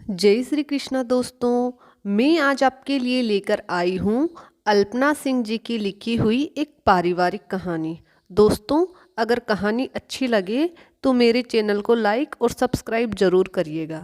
जय श्री कृष्णा दोस्तों। मैं आज आपके लिए लेकर आई हूँ अल्पना सिंह जी की लिखी हुई एक पारिवारिक कहानी। दोस्तों, अगर कहानी अच्छी लगे तो मेरे चैनल को लाइक और सब्सक्राइब जरूर करिएगा।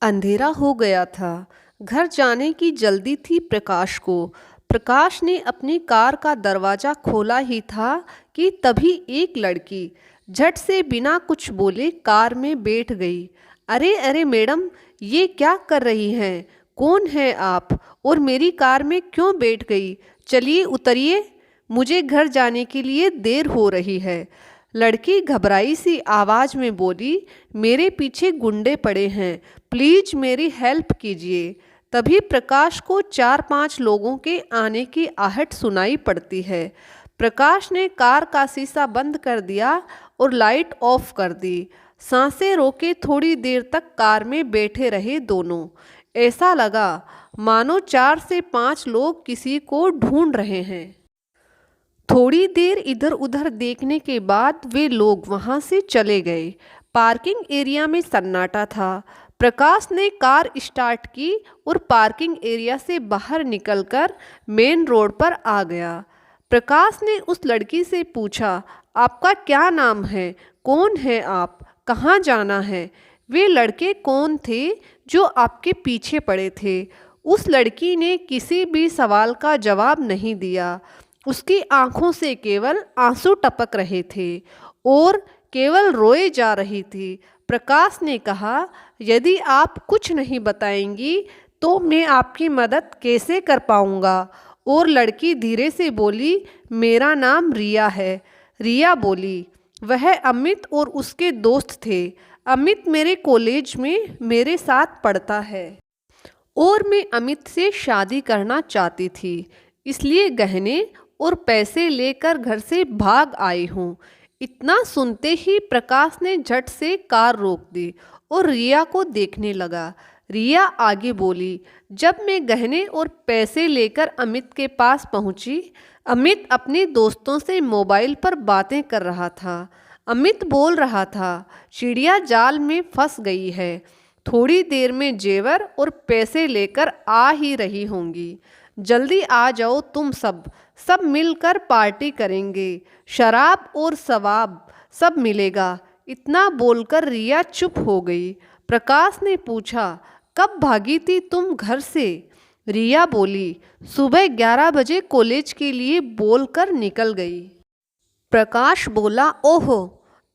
अंधेरा हो गया था। घर जाने की जल्दी थी प्रकाश को। प्रकाश ने अपनी कार का दरवाज़ा खोला ही था कि तभी एक लड़की झट से बिना कुछ बोले कार में बैठ गई। अरे अरे मैडम, ये क्या कर रही हैं? कौन है आप और मेरी कार में क्यों बैठ गई? चलिए उतरिए, मुझे घर जाने के लिए देर हो रही है। लड़की घबराई सी आवाज़ में बोली, मेरे पीछे गुंडे पड़े हैं, प्लीज मेरी हेल्प कीजिए। तभी प्रकाश को 4-5 लोगों के आने की आहट सुनाई पड़ती है। प्रकाश ने कार का शीशा बंद कर दिया और लाइट ऑफ कर दी। सांसें रोके थोड़ी देर तक कार में बैठे रहे दोनों। ऐसा लगा मानो 4 से 5 लोग किसी को ढूंढ रहे हैं। थोड़ी देर इधर उधर देखने के बाद वे लोग वहां से चले गए। पार्किंग एरिया में सन्नाटा था। प्रकाश ने कार स्टार्ट की और पार्किंग एरिया से बाहर निकलकर मेन रोड पर आ गया। प्रकाश ने उस लड़की से पूछा, आपका क्या नाम है? कौन है आप? कहाँ जाना है? वे लड़के कौन थे जो आपके पीछे पड़े थे? उस लड़की ने किसी भी सवाल का जवाब नहीं दिया। उसकी आंखों से केवल आंसू टपक रहे थे और केवल रोए जा रही थी। प्रकाश ने कहा, यदि आप कुछ नहीं बताएंगी तो मैं आपकी मदद कैसे कर पाऊंगा? और लड़की धीरे से बोली, मेरा नाम रिया है। रिया बोली, वह अमित और उसके दोस्त थे। अमित मेरे कॉलेज में मेरे साथ पढ़ता है और मैं अमित से शादी करना चाहती थी, इसलिए गहने और पैसे लेकर घर से भाग आई हूँ। इतना सुनते ही प्रकाश ने झट से कार रोक दी और रिया को देखने लगा। रिया आगे बोली, जब मैं गहने और पैसे लेकर अमित के पास पहुंची, अमित अपने दोस्तों से मोबाइल पर बातें कर रहा था। अमित बोल रहा था, चिड़िया जाल में फंस गई है, थोड़ी देर में जेवर और पैसे लेकर आ ही रही होंगी। जल्दी आ जाओ तुम सब मिलकर पार्टी करेंगे, शराब और सवाब सब मिलेगा। इतना बोलकर रिया चुप हो गई। प्रकाश ने पूछा, कब भागी थी तुम घर से? रिया बोली, सुबह 11 बजे कॉलेज के लिए बोलकर निकल गई। प्रकाश बोला, ओहो,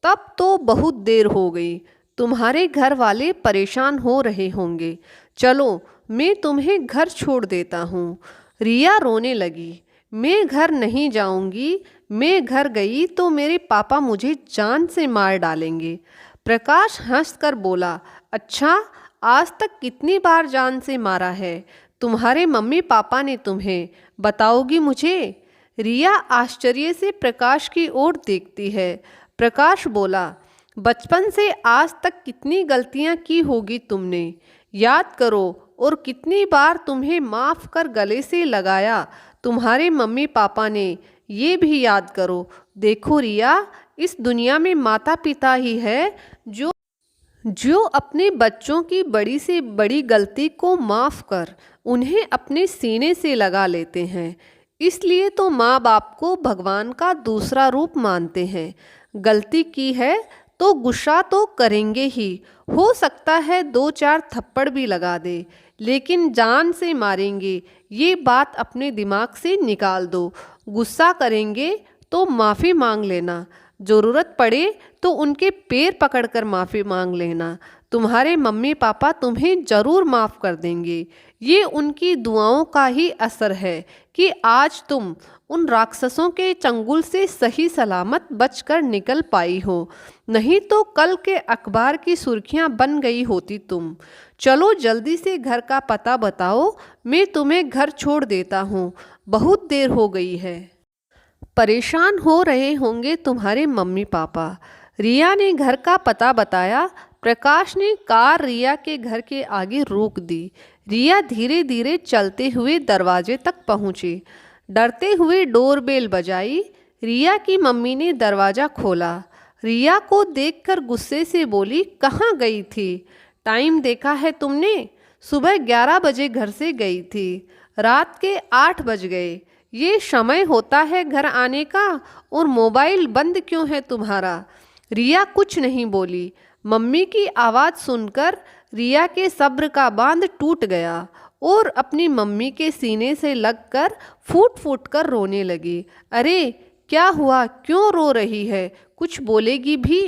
तब तो बहुत देर हो गई। तुम्हारे घर वाले परेशान हो रहे होंगे। चलो मैं तुम्हें घर छोड़ देता हूँ। रिया रोने लगी, मैं घर नहीं जाऊंगी। मैं घर गई तो मेरे पापा मुझे जान से मार डालेंगे। प्रकाश हंसकर बोला, अच्छा, आज तक कितनी बार जान से मारा है तुम्हारे मम्मी पापा ने तुम्हें? बताओगी मुझे? रिया आश्चर्य से प्रकाश की ओर देखती है। प्रकाश बोला, बचपन से आज तक कितनी गलतियां की होगी तुमने, याद करो। और कितनी बार तुम्हें माफ़ कर गले से लगाया तुम्हारे मम्मी पापा ने, ये भी याद करो। देखो रिया, इस दुनिया में माता पिता ही है जो अपने बच्चों की बड़ी से बड़ी गलती को माफ़ कर उन्हें अपने सीने से लगा लेते हैं। इसलिए तो माँ बाप को भगवान का दूसरा रूप मानते हैं। गलती की है तो गुस्सा तो करेंगे ही, हो सकता है 2-4 थप्पड़ भी लगा दे, लेकिन जान से मारेंगे, ये बात अपने दिमाग से निकाल दो। गुस्सा करेंगे तो माफ़ी मांग लेना, ज़रूरत पड़े तो उनके पैर पकड़कर माफ़ी मांग लेना। तुम्हारे मम्मी पापा तुम्हें ज़रूर माफ़ कर देंगे। ये उनकी दुआओं का ही असर है कि आज तुम उन राक्षसों के चंगुल से सही सलामत बचकर निकल पाई हो, नहीं तो कल के अखबार की सुर्खियां बन गई होती तुम। चलो जल्दी से घर का पता बताओ, मैं तुम्हें घर छोड़ देता हूँ, बहुत देर हो गई है। परेशान हो रहे होंगे तुम्हारे मम्मी पापा। रिया ने घर का पता बताया। प्रकाश ने कार रिया के घर के आगे रोक दी। रिया धीरे धीरे चलते हुए दरवाजे तक पहुंची। डरते हुए डोरबेल बजाई। रिया की मम्मी ने दरवाज़ा खोला। रिया को देखकर गुस्से से बोली, कहाँ गई थी? टाइम देखा है तुमने? सुबह 11 बजे घर से गई थी, रात के 8 बज गए। ये समय होता है घर आने का, और मोबाइल बंद क्यों है तुम्हारा? रिया कुछ नहीं बोली। मम्मी की आवाज़ सुनकर रिया के सब्र का बांध टूट गया और अपनी मम्मी के सीने से लगकर फूट फूट कर रोने लगी। अरे क्या हुआ, क्यों रो रही है? कुछ बोलेगी भी?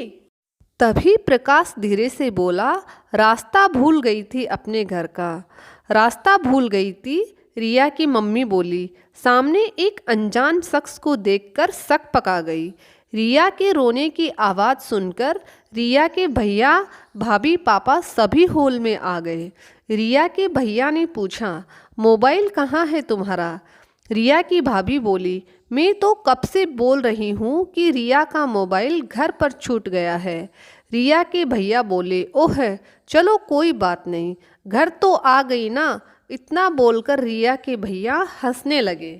तभी प्रकाश धीरे से बोला, रास्ता भूल गई थी अपने घर का। रास्ता भूल गई थी, रिया की मम्मी बोली। सामने एक अनजान शख्स को देखकर शक पका गई। रिया के रोने की आवाज़ सुनकर रिया के भैया, भाभी, पापा सभी हॉल में आ गए। रिया के भैया ने पूछा, मोबाइल कहाँ है तुम्हारा? रिया की भाभी बोली, मैं तो कब से बोल रही हूँ कि रिया का मोबाइल घर पर छूट गया है। रिया के भैया बोले, ओह चलो कोई बात नहीं, घर तो आ गई ना। इतना बोलकर रिया के भैया हंसने लगे।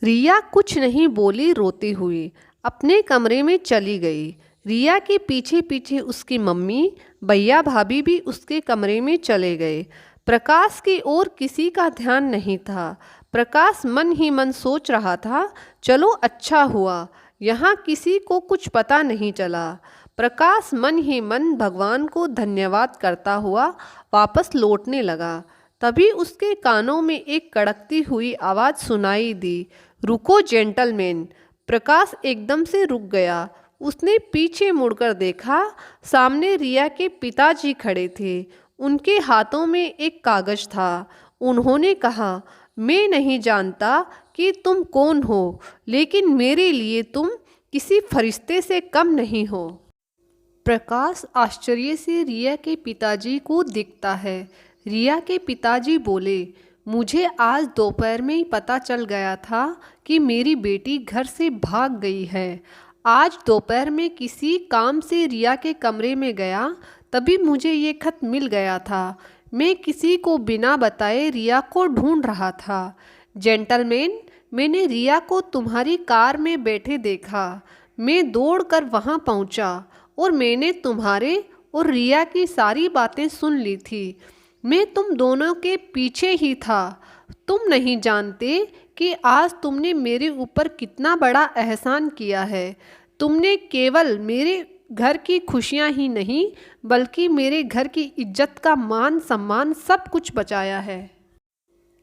रिया कुछ नहीं बोली, रोती हुई अपने कमरे में चली गई। रिया के पीछे पीछे उसकी मम्मी, भैया, भाभी भी उसके कमरे में चले गए। प्रकाश की ओर किसी का ध्यान नहीं था। प्रकाश मन ही मन सोच रहा था, चलो अच्छा हुआ यहाँ किसी को कुछ पता नहीं चला। प्रकाश मन ही मन भगवान को धन्यवाद करता हुआ वापस लौटने लगा। तभी उसके कानों में एक कड़कती हुई आवाज़ सुनाई दी, रुको जेंटलमैन। प्रकाश एकदम से रुक गया। उसने पीछे मुड़कर देखा, सामने रिया के पिताजी खड़े थे। उनके हाथों में एक कागज था। उन्होंने कहा, मैं नहीं जानता कि तुम कौन हो, लेकिन मेरे लिए तुम किसी फरिश्ते से कम नहीं हो। प्रकाश आश्चर्य से रिया के पिताजी को देखता है। रिया के पिताजी बोले, मुझे आज दोपहर में ही पता चल गया था कि मेरी बेटी घर से भाग गई है। आज दोपहर में किसी काम से रिया के कमरे में गया, तभी मुझे ये खत मिल गया था। मैं किसी को बिना बताए रिया को ढूंढ रहा था। जेंटलमैन, मैंने रिया को तुम्हारी कार में बैठे देखा। मैं दौड़कर वहाँ पहुँचा और मैंने तुम्हारे और रिया की सारी बातें सुन ली थी। मैं तुम दोनों के पीछे ही था। तुम नहीं जानते कि आज तुमने मेरे ऊपर कितना बड़ा एहसान किया है। तुमने केवल मेरे घर की खुशियाँ ही नहीं, बल्कि मेरे घर की इज्जत का मान सम्मान सब कुछ बचाया है।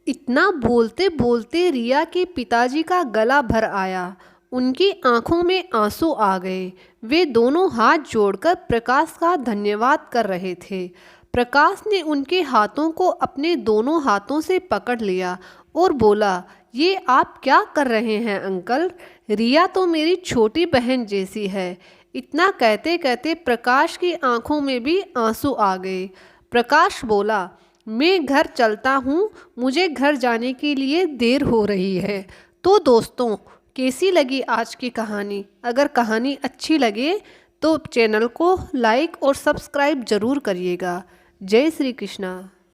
इतना बोलते बोलते रिया के पिताजी का गला भर आया। उनकी आंखों में आंसू आ गए। वे दोनों हाथ जोड़कर प्रकाश का धन्यवाद कर रहे थे। प्रकाश ने उनके हाथों को अपने दोनों हाथों से पकड़ लिया और बोला, ये आप क्या कर रहे हैं अंकल? रिया तो मेरी छोटी बहन जैसी है। इतना कहते कहते प्रकाश की आंखों में भी आंसू आ गए। प्रकाश बोला, मैं घर चलता हूँ, मुझे घर जाने के लिए देर हो रही है। तो दोस्तों, कैसी लगी आज की कहानी? अगर कहानी अच्छी लगे तो चैनल को लाइक और सब्सक्राइब ज़रूर करिएगा। जय श्री कृष्णा।